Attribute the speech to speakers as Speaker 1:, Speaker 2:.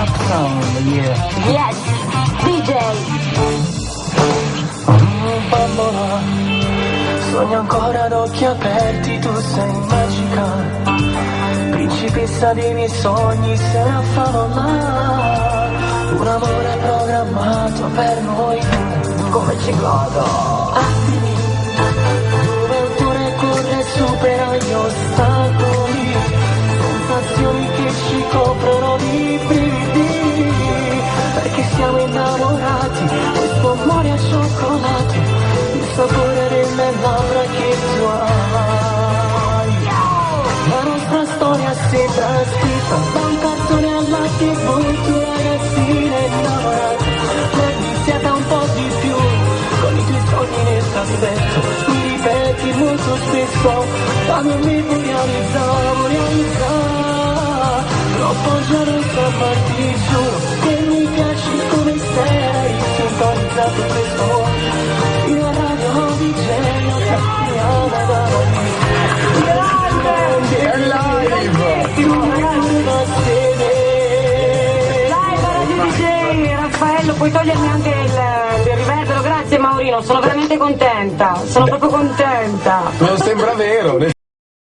Speaker 1: rap sound, yeah.
Speaker 2: Yes, DJ.
Speaker 1: Bambola, sogno ancora ad occhi aperti, tu sei magica, principessa dei miei sogni, se ne fanno là. Un amore programmato per noi due, come ci godo. Attimi, dove il cuore corre, supera gli ostacoli, sensazioni che ci coprono di brividi, perché siamo innamorati, questo amore a cioccolato, il sapore delle labbra che tu hai. La nostra storia sembra scritta da un cartone alla TV, tu ragazzina innamorata, mi siata un po' di più, con i tuoi sogni nel cassetto, mi ripeti molto spesso, quando mi puoi realizzare. Troppo già non so farti, giuro che mi piaci come sei, sintonizzato questo io a radio DJ, mi ama da
Speaker 3: È live!
Speaker 2: Radio DJ, Raffaello, puoi togliermi anche il riverbero? Grazie Maurino, sono veramente contenta, sono proprio contenta.
Speaker 3: Non sembra vero.